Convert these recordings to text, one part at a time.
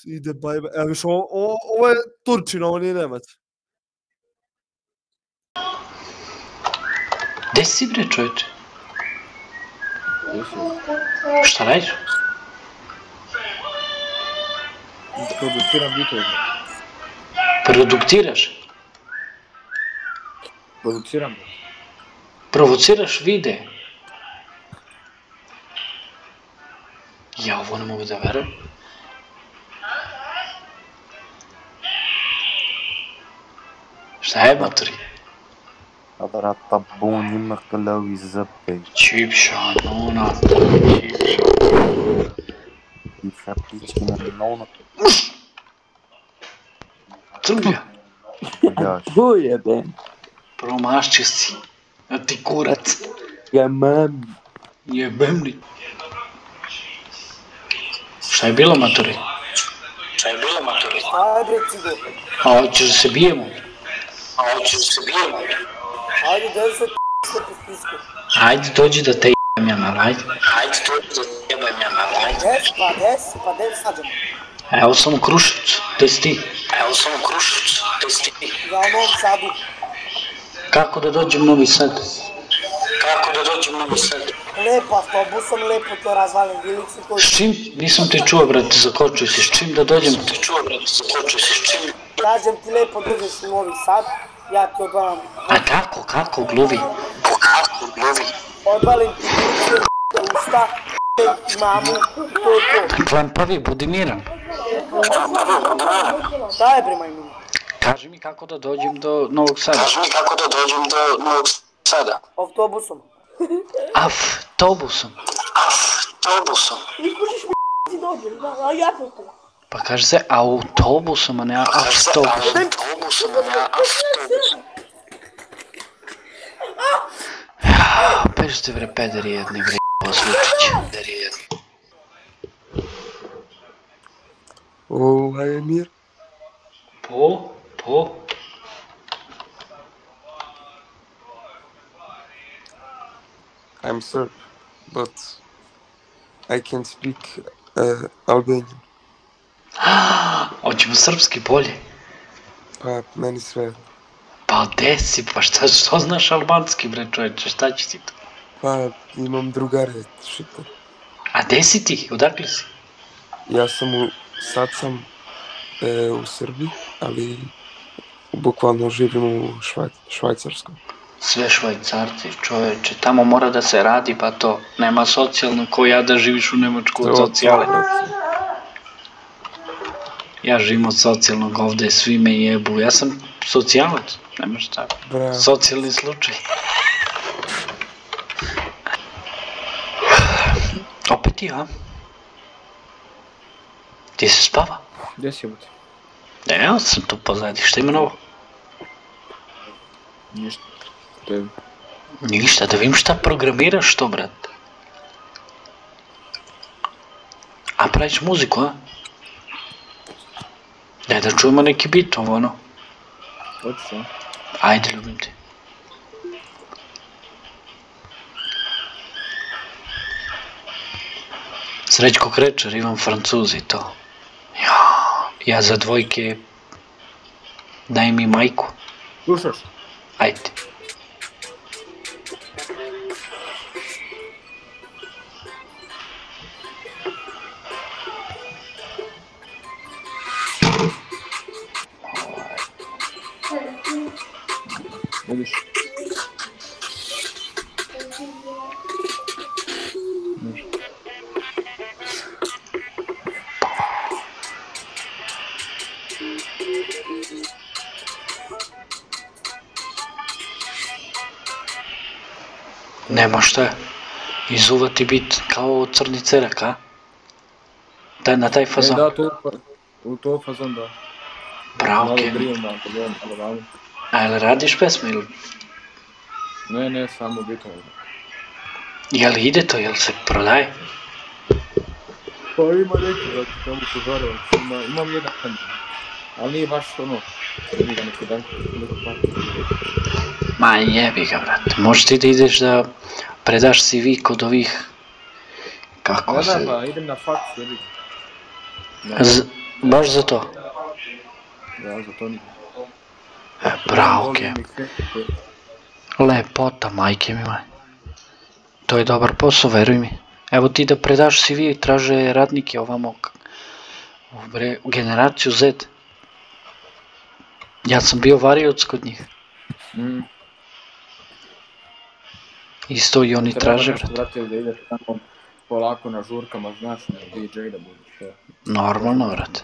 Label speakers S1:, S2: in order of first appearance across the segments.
S1: ide bajbe. Evo viš, ovo je Turčin, ovo nije Nemac.
S2: Gde si bre čovječe? Šta radiš?
S3: Produciram bitove.
S2: Produktiraš?
S3: Produciram.
S2: Provociraš vide? Ja ovo ne mogu da verujem. Šta je maturi?
S4: Avrata bunji mrklavi zapej.
S2: Čipša, nona, čipša.
S4: I šapički na nona.
S2: Srbija.
S4: Jaš.
S3: Bujeben.
S2: Promašću si. A ti kurac.
S3: Ja mam.
S2: Jebem li. Šta je bilo maturi?
S1: Ajde, cigo.
S2: A hoćeš da se bijemo?
S1: Ajde, da se p***ste po spisku.
S2: Ajde, dođi da te jebem ja malo, ajde.
S1: Pa des sađem.
S2: Evo sam u Kruševcu, gde si ti?
S1: Ja u Novom Sadu.
S2: Kako da dođem u Novi Sad?
S1: Lepo, autobusom lepo to razvalim, Vilicu koji...
S2: S čim? Nisam te čuo, brate, zakočio si. S čim da dođem?
S1: Kažem ti lepo dođeš u Novi Sad, ja ti odvalim...
S2: A kako, gluvi?
S1: Odvalim ti Vilicu, usta, mamu, to.
S2: Klempavi, budi miran.
S1: Šta je bre majmuna?
S2: Kaži mi kako da dođem do Novog Sada.
S1: Autobusom.
S2: Autobusom.
S1: Ispušiš mi ti dođem, a ja to te.
S2: Pa kaže se autobusom, a ne autobusom. Pešte bre, pederi jedni bre, oslučić.
S4: Ovaj je mir.
S2: Po?
S4: I'm Serb, but I can speak Albanian.
S2: Hoćemo srpski bolje.
S4: Pa meni sve.
S2: Pa gde si, pa što znaš albanski bre čovječe, šta će ti to?
S4: Pa imam drugare, šita.
S2: A gde si ti, odakle si?
S4: Ja sad sam u Srbiji, ali bukvalno živim u Švajcarskoj.
S2: Sve Švajcarci, čovječe, tamo mora da se radi, pa to, nema socijalno, ko ja da živiš u Nemačku od socijale. Ja živim od socijalnog ovde, svi me jebu, ja sam socijalac, nema šta, socijalni slučaj. Opet ti, a? Ti se spava?
S3: Gdje si jebote?
S2: Evo sam tu pozadi, šta ima novo?
S3: Ništa.
S2: Ništa, da vidim šta programiraš to, brat. A praviš muziku, a? Daj da čujemo neki bit, ovo ono.
S3: Hoćeš, a?
S2: Ajde, ljubim te. Srećko Krečar, Ivan Francuz i to. Ja za dvojke... Daj mi majku.
S3: Slušaš?
S2: Ajde.
S3: Vidiš?
S2: Nema šta, izuvati bit kao crni cerak, a? Na taj fazon.
S3: Da, to fazon, da.
S2: Bravo, Kenny. A jel radiš pesmu ili?
S3: Ne, samo bitom.
S2: Jel ide to, jel se prodaje?
S3: Pa ima neki, da ti tamo požarevac, imam jedan, ali nije baš ono, nije ga neki dan,
S2: Ma jebi ga, brate, možeš ti da ideš da predaš CV kod ovih... Kako se...
S3: Da, pa idem na faks, jebi.
S2: Baš za to?
S3: Ja, za to nije.
S2: Bravo, Ke. Lepota, majke mi moje. To je dobar posao, veruj mi. Evo ti da predaš CV i traže radnike ovamo u generaciju Z. Ja sam bio varioc kod njih. Isto i oni traže,
S3: brate. Treba nešto, brate, da ideš tamo polako na žurkama, znaš, DJ da budiš.
S2: Normalno, brate.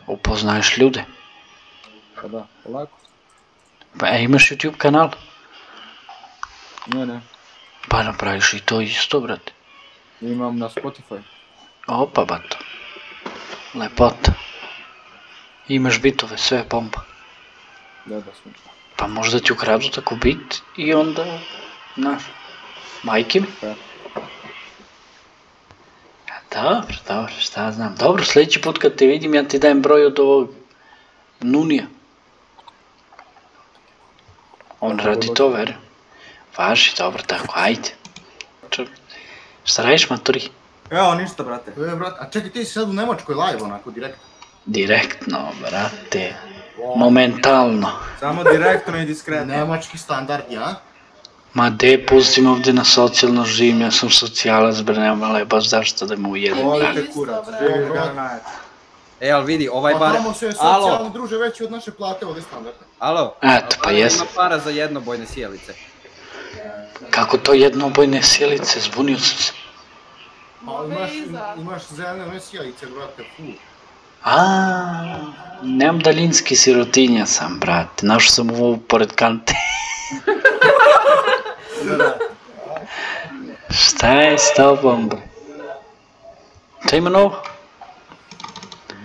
S2: Upoznaješ ljude.
S3: Pa da, polako.
S2: Pa imaš YouTube kanal?
S3: Ne.
S2: Pa napraviš i to isto, brate.
S3: Imam na Spotify.
S2: Opa, bato. Lepota. Imaš bitove, sve je pompa.
S3: Da, sve.
S2: Pa možda ti ukradu tako bit i onda, znaš, majke mi. Dobro, šta znam. Dobro, sljedeći put kad te vidim ja ti dajem broj od ovog Nunija. On radi to, verujem. Važi, dobro, tako, ajde. Šta radiš, maturi?
S5: Evo, ništa, brate.
S6: A čekaj, ti si sad u Nemačkoj live, onako, direktno?
S2: Direktno, brate. Momentalno.
S5: Samo direktno i diskretno.
S6: Nemački standard, ja?
S2: Ma de, pustim ovdje na socijalno živim, ja sam socijalac, bre, nema le, baš zašto da me ujedem.
S5: Volite kurac, živi ga najed. E, ali vidi, ovaj bar...
S6: Pa tamo se socijalni druže veći od naše plate, ovdje standardne.
S5: Alo?
S2: Eto, pa jesam.
S5: Ima para za jednobojne sjelice.
S2: Kako to jednobojne sjelice, zbunio sam se.
S6: Pa imaš zelene sjelice, brate, full.
S2: Nemam daljinski, sirotinja sam, brate, našao sam ovo pored kante. Šta je s tobom, bre? Šta ima novo?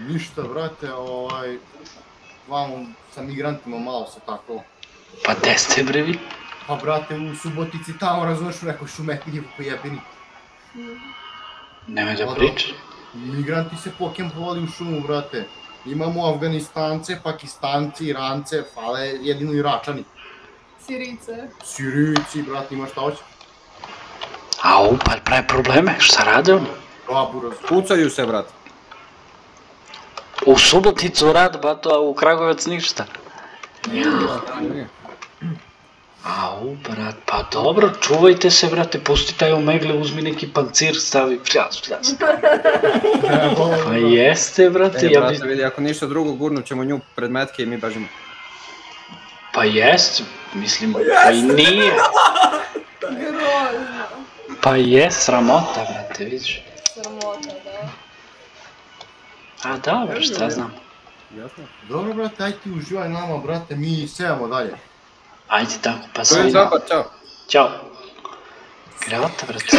S6: Ništa, brate, vamo sa migrantima malo se tako...
S2: Pa gde ste, bre, vi?
S6: Pa, brate, u Subotici tamo, razumeš, u nekoj šumetnji po jebini.
S2: Nemoj da pričaš.
S6: Migranti se pokempovali u šumu, brate. Imamo Afganistance, Pakistanci, Irance, fale jedino Iračani. Sirici, brate, ima šta hoće?
S2: Au, pa pravi probleme, šta rade oni?
S6: Baburaz.
S5: Pucaju se, brate.
S2: U Suboticu rad, bato, a u Kragujevac ništa. Au, brat, pa dobro, čuvajte se, brate, pusti taj omegle, uzmi neki pancir, stavi, pljas. Pa jeste, brate, ja bi...
S5: Brate, vidi, ako ništa drugo, gurnut ćemo nju pred metke i mi bežimo.
S2: Pa jeste, mislim, pa i nije. Pa je, sramota, brate, vidiš.
S7: Sramota, da.
S2: A dobro, šta znam.
S6: Dobro, brate, aj ti uživaj nama, brate, mi sejamo dalje.
S2: Ajde tako, pa
S5: To je
S2: sve.
S5: zabar, čao.
S2: Ćao. Gravata, brate.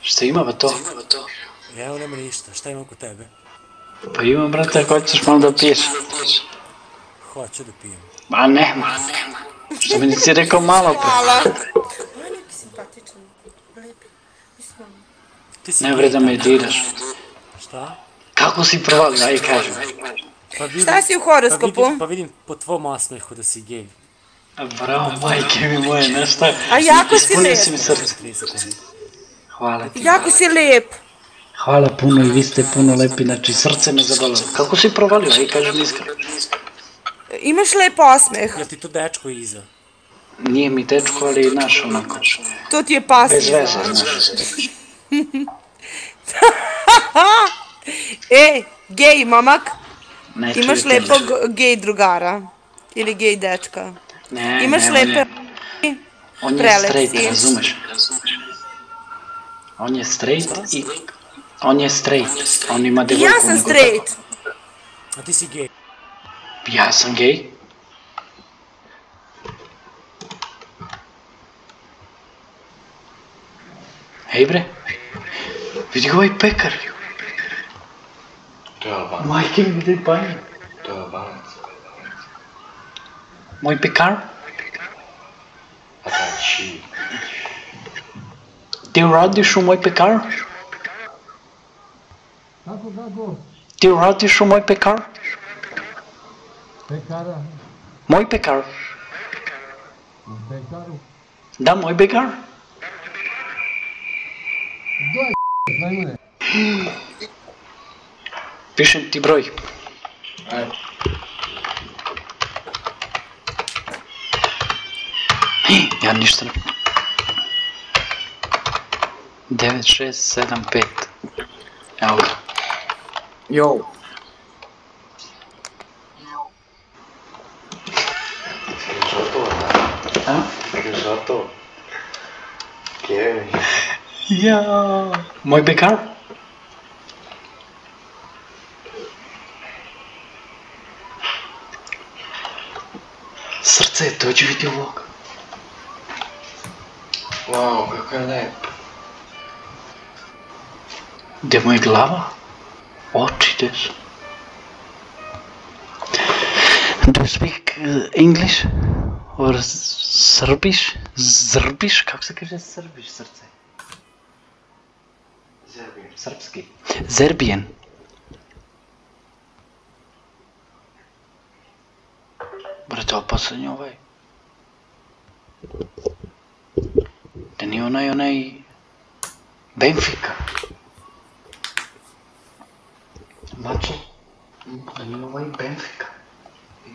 S2: Šta ima, ba to?
S8: Evo nema ništa, šta imam kod tebe?
S2: Pa imam, brate, ako hoćeš malo da piješ.
S8: Hoću da pijem.
S2: Ma nema. Što mi nisi rekao malo pre?
S7: Hvala. On je neki simpatičan, lepi.
S2: Ne vre da me diraš.
S8: Šta?
S2: Kako si provalio, aj kažem.
S7: Šta si u horoskopu?
S8: Pa vidim po tvom osmehu da si gej.
S2: Bravo, majke mi moje, znaš šta?
S7: A jako si
S2: Ispunio
S7: lep.
S2: si mi srce. Hvala ti.
S7: Jako si lep.
S2: Hvala puno i vi ste puno lepi, znači srce me zabolilo. Kako si provalio, aj kažem iskreno.
S7: Imaš lep osmeh.
S8: Jel ti to dečko iza?
S2: Nije mi dečko, ali naš onako.
S7: To ti je pas
S2: Bez
S7: iza.
S2: veze, znaš.
S7: Gej momak,
S2: Ne
S7: imaš
S2: čujete
S7: lepog
S2: ništa.
S7: gej drugara. Ili gej dečka.
S2: Ne,
S7: Imaš
S2: ne,
S7: lepe...
S2: on je
S7: prelep
S2: straight,
S7: si.
S2: razumeš? On je straight i... On je straight, on ima devojku.
S7: Ja sam straight.
S8: A ti si gej.
S2: Ja sam gej. Hej bre, vidi ovaj pekar.
S9: To je Albanac.
S2: Majke mi daj panje.
S9: To je Albanac.
S2: Moj pekar?
S9: A taj či.
S2: Ti radiš u moj pekar?
S10: Kako?
S2: Ti radiš u moj pekar?
S10: Pekara?
S2: Moj pekar?
S10: U pekaru?
S2: Da, moj pekar?
S10: Doj, majmune.
S2: Pišem ti broj.
S3: Ajde.
S2: Ja ništa ne... 9, 6, 7, 5. Evo ga.
S3: Jo.
S2: A?
S9: Zato. Kevin.
S2: Ja. Moj bekar? Srce, dođi vidi ovog.
S9: Wow, kako je lep.
S2: Gdje mu je glava? Oči, gdje su? Do you speak English? Or Srbiš? Zrbiš? Kako se kaže Srbiš, srce?
S9: Zerbijan.
S2: Srpski. Zerbijan. Brate, opasan je ovaj. Da nije onaj... Benfica. Mačo? Da nije ovaj Benfica.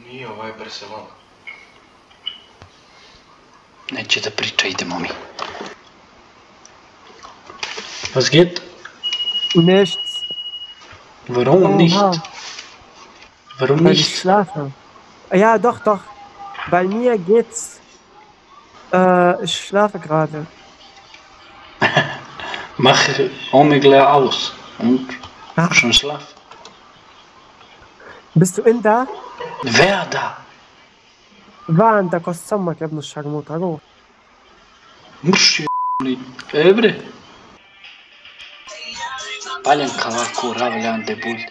S9: Nije, ovaj Barcelona.
S2: Neće da priča, idemo mi. Was geht?
S11: Nichts.
S2: Warum nicht? Warum
S11: Weil ich
S2: nicht?
S11: schlafe. Ja, doch, doch. Bei mir geht's. Ich schlafe gerade.
S2: Mach Omegle aus und schon schlaf.
S11: Bist du in da?
S2: Wer da?
S11: Van, da kostet sammak ابن الشرموطة روح.
S2: مش ابره Paljan kavaku, ravljan debulj.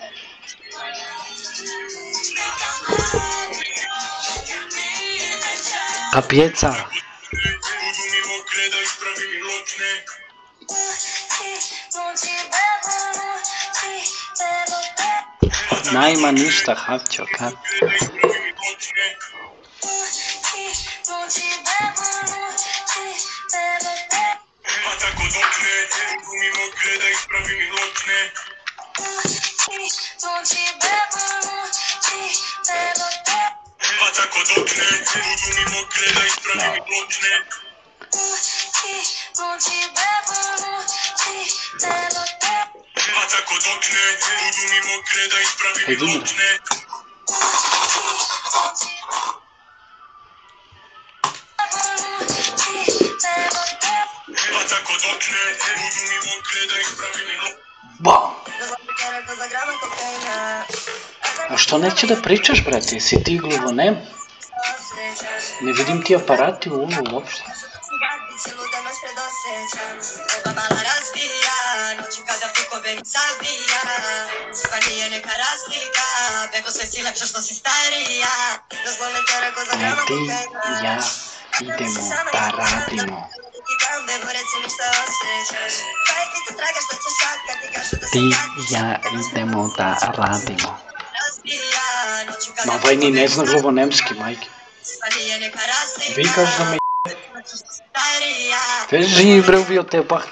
S2: Ta pjeca. Najma ništa, Havčo, kad? A što neće da pričaš, brate? Jesi ti gluvonem? Ne vidim ti aparati u umu uopšte. Ne, ti i ja idemo da radimo. Ti i ja idemo da radimo. Ma ovaj ni ne zna gluvonemski, majke. Vi kaži da me Te živ, bre, ubio te bah.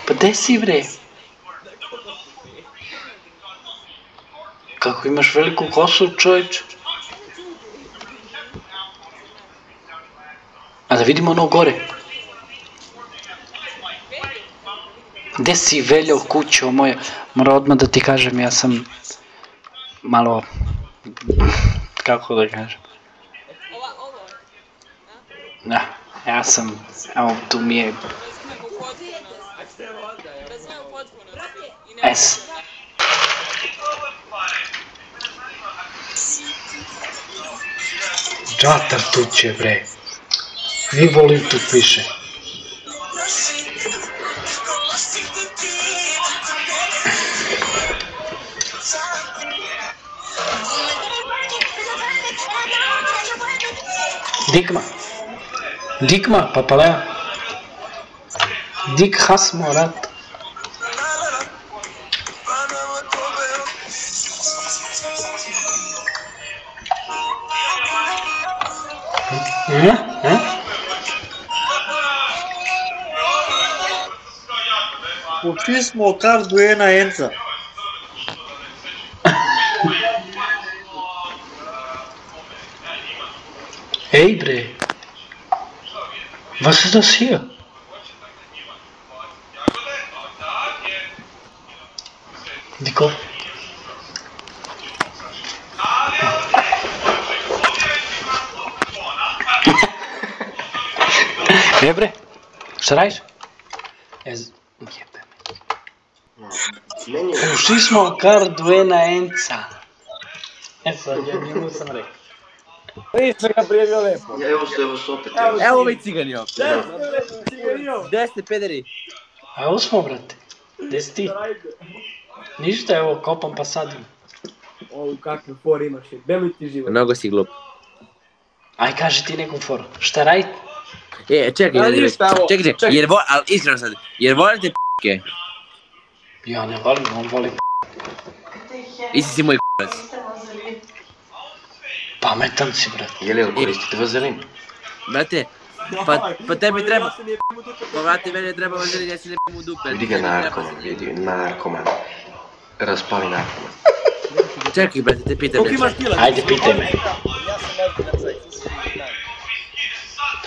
S2: Pa gde si, bre? Kako imaš veliku kosu, čovječ? A da vidimo ono gore. Gde si, Veljo, kućo moja? Moram odmah da ti kažem, ja sam malo... Kako da kažem? Da, ja sam... Evo, tu mi je... S. Džatar tuče, bre. Vi volim tu piše. Digma. Digma, papalea. Dig has morat.
S12: Ušli smo kar Duena Enca.
S2: Ej bre. Was ist das hier? Niko. Ne bre? Šta radiš? Jebe me. Ušli smo kar dve na enca. Sad, ja njemu sam rekao.
S5: Nisam ga prijavio lepo.
S9: Evo se opet.
S5: Evo ovaj cigani opet. Gde ste pederi?
S2: A evo smo, brate. Gde si ti? Ništa, evo, kopam pa sadim.
S5: Ovo kakve fore imaš, beluj ti život. Mnogo si glup.
S2: Aj, kaži ti neku foru. Šta radite?
S5: Čekaj, ali iskreno sad, jer volite p***ke?
S2: Ja ne volim, on voli
S5: Isti si moj k***ac.
S2: Pametan si, brate.
S9: Jel koristite vazelin?
S5: Brate, pa tebi treba. Pa brate, mene treba vazelin, ja si ne p***am u dupe.
S9: Vidi ga narkoman. Raspali narkoman.
S5: Čekaj, brate, te pitam nešto.
S2: Ajde, pitaj me.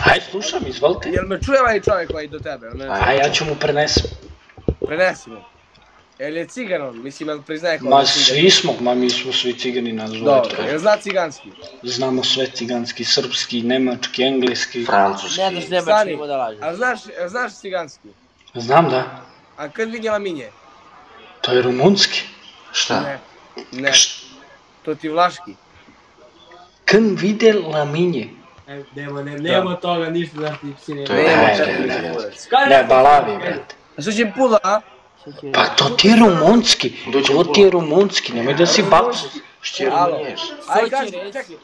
S2: Ajde, slušam, izvolite.
S5: Jel me čuje ovaj čovjek koji do tebe?
S2: A ja ću mu prenesem.
S5: Prenesi mu. Jel je cigan on? Mislim, jel priznaje kao
S2: Ma
S5: da cigan?
S2: svi smo, mi smo svi cigani nas zove.
S5: Dobro, jel zna ciganski?
S2: Znamo sve ciganski, srpski, nemački, engleski.
S9: Francuski.
S5: Ne znaš nemački, ima da lažeš. A znaš ciganski?
S2: Znam, da.
S5: A kad vidjela minje?
S2: To je rumunski.
S9: Šta?
S5: Ne. To ti vlaški.
S2: Când videla minje.
S5: Nemo toga, ništa znaš ti psi nema.
S9: To je
S2: Ne, balavi, brate.
S5: A što će pula, a?
S2: Pa to ti je rumunski, nemoj da si bacu.
S9: Šćer miješ.
S5: Aj kaži, čekaj,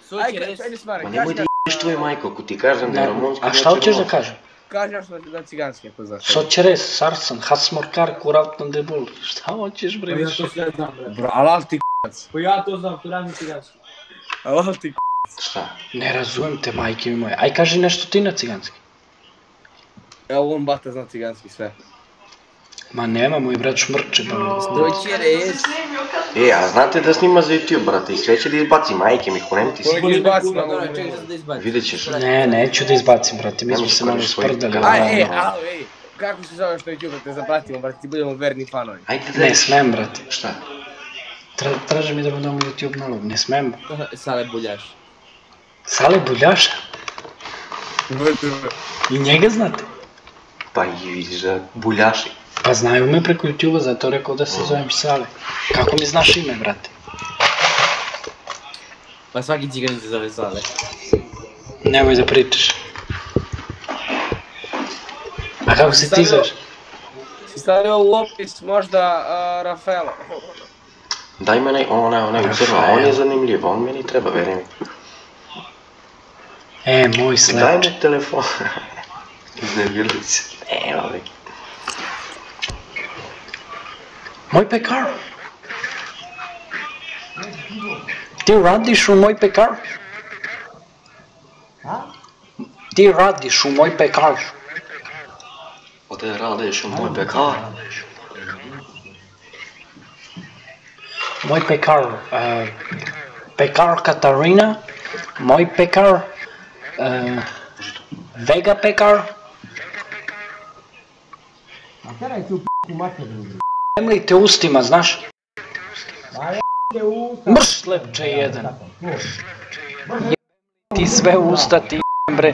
S5: ajde smare,
S9: Ma nemoj da ješ tvoju majku, ako ti kažem da je rumunski.
S2: A šta hoćeš da kažem?
S5: Kaži nešto na ciganski, ako znaš.
S2: Sočeres, sarsan, hasmorkar, kuravtan debul. Šta hoćeš, bre?
S5: Ja to sve znam, bre. Bro, alal ti k***ac. Pa ja to znam, tu radim ciganski. Alal ti k***ac.
S9: Šta?
S2: Ne razumem te, majke mi moje. Aj kaži nešto ti na ciganski.
S5: Evo on bata zna ciganski sve.
S2: Ma nema, moj brat šmrče, ba mi.
S5: Doći res.
S9: A znate da snima za YouTube, brate, i sve će da izbaci, majke mi, kunem ti si.
S5: Koliko izbaci, malo čekaj sad da izbaci.
S9: Vidjet ćeš.
S2: Ne, neću da izbacim, brate, mi smo se malo sprdali.
S5: Aj, kako se zove što YouTube da te zapratimo, brate, ti budemo verni fanovi.
S2: Ne smem, brate.
S9: Šta?
S2: Traže mi da mu damo YouTube nalog, ne smem.
S5: Sale Buljaš.
S2: Sale Buljaša? I njega znate?
S9: Pa i vidiš da Buljaši.
S2: Pa znaju me preko YouTube-a, zato rekao da se zovem Sale. Kako mi znaš ime, brate?
S5: Pa svaki ciganin se zove Sale.
S2: Nemoj da pričaš. A kako se ti zoveš?
S5: Si stavio u opis možda Rafaela.
S9: Daj me onaj ucrva, on je zanimljiv, on meni treba, veri mi.
S2: Moj slep.
S9: Daj mi telefon. Iznervirali se. Evo li.
S2: Moj pekar. Ti radiš u moj pekar? Ti radiš u moj pekar?
S9: Ti radiš u moj pekar?
S2: Moj pekar. Pekar Katarina. Moj pekar. Vega pekar.
S10: A teraj ti u p***u materinu.
S2: Nemoj te ustima, znaš?
S10: Ma je usta.
S2: Mrš slepče jedan. Ti sve usta ti bre.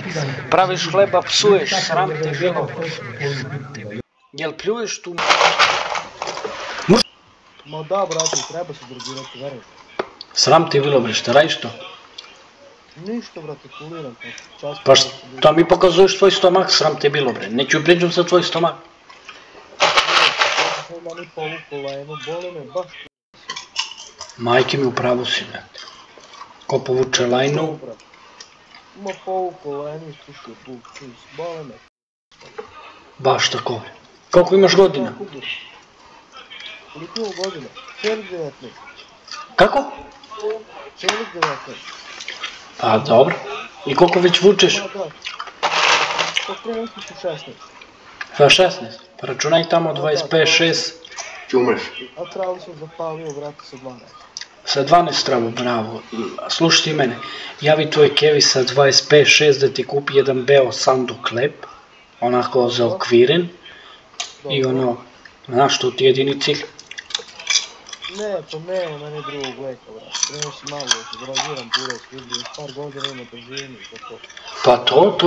S2: Praviš hleba, psuješ, sram te bilo. Jel pljuješ tu?
S1: Ma da, brate, treba se drogirati, veruj.
S2: Sram te bilo bre, šta radiš to?
S1: Ništa, brate, kuliram.
S2: Pa šta mi pokazuješ tvoj stomak, sram te bilo bre. Neću priđam za tvoj stomak.
S1: Ima ni povukla, evo, boli me baš.
S2: Majke mi u pravu si, brate. Ko povuče lajnu?
S1: Ima povukla, eno ispušio boli me.
S2: Baš tako. Koliko imaš godina?
S1: Koliko imam godina? Cijelih 19.
S2: Kako?
S1: Cijelih 19.
S2: Pa dobro. I koliko već vučeš?
S1: Ma da. Pa krenuti su 16.
S2: Pa 16. Pa računaj tamo 25, 6.
S9: Ćumreš.
S1: A travu sam zapalio, vrati se 12.
S2: Sa 12 travo, bravo. Slušaj ti mene, javi tvoj Kevi sa 25-6 da ti kupi jedan beo sandu klep, onako zaokviren, i ono, znaš što ti je jedini cilj?
S1: Ne, pa nema mene drugog leka, brat. Trenuo si malo, zaraziram tureski, vidim, par godina ima težini, za to.
S2: Pa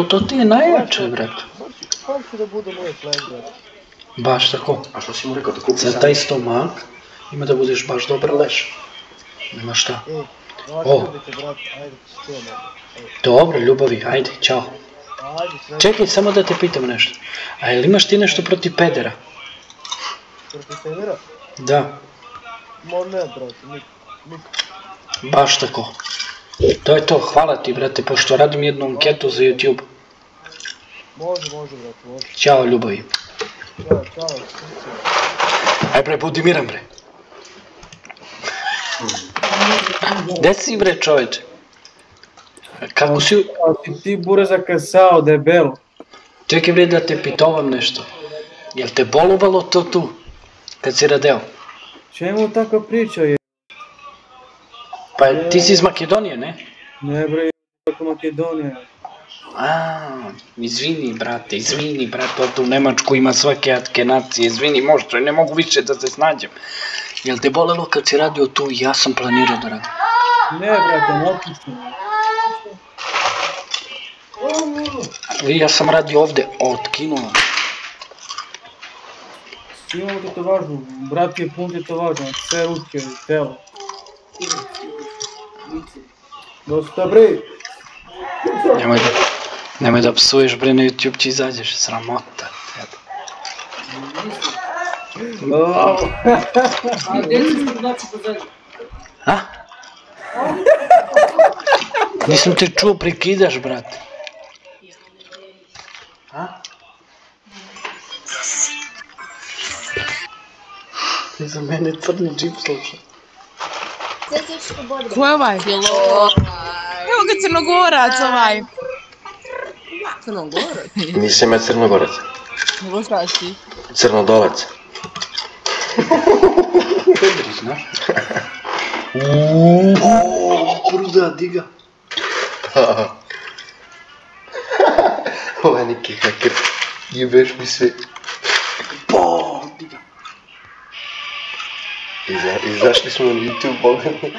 S2: to ti je najjače, brat.
S1: Baš ću da budem uvijek lek, brat.
S2: Baš tako.
S9: A što si mu rekao da kupi
S2: Za taj stomak ima da budeš baš dobar leš. Nema šta.
S1: Ljubite, brat, ajde ti stijem.
S2: Dobro, ljubavi, ajde, čao. Čekaj, samo da te pitam nešto. A jel imaš ti nešto protiv pedera?
S1: Protiv pedera?
S2: Da.
S1: Ma ne, brate, nikako.
S2: Baš tako. To je to, hvala ti, brate, pošto radim jednu anketu za YouTube.
S1: Može, brate, može.
S2: Ćao, ljubavi.
S1: Ćao.
S2: Aj bre, budi miran, bre. Gde si, bre, čoveče? Kako si...
S3: Ti bure zakasao, debelo.
S2: Čekaj, bre, da te pitovam nešto. Jel te bolovalo to tu, kad si radeo?
S3: Čemu tako priča je?
S2: Pa ti si iz Makedonije, ne?
S3: Ne bre, kako Makedonija.
S2: Izvini, brate, ovdje u Nemačku ima svake nacije, izvini, možda, ne mogu više da se snađem. Jel te bolelo kad si radio tu? Ja sam planirao da radim.
S3: Ne, brate, napišno.
S2: Ja sam radio ovdje, otkinuo.
S3: Svi imamo tetovažu, brat je pun tetovažu, sve ruke, telo. Dosta bre!
S2: Nemoj da psuješ, bre, na YouTube će izađeš, sramota. A? Nisam te čuo, prekidaš, brate. A? Ti za mene crni džip sluša.
S12: Ko je ovaj? Evo ga Crnogorac ovaj. Crnogorac?
S9: Nisam ja Crnogorac.
S12: Nego šta si?
S9: Crnodolac.
S2: Pedri, znaš? Kurda, diga.
S9: Ovo je neki haker. Jebeš mi sve. Diga. Izašli smo na YouTube, boga mi.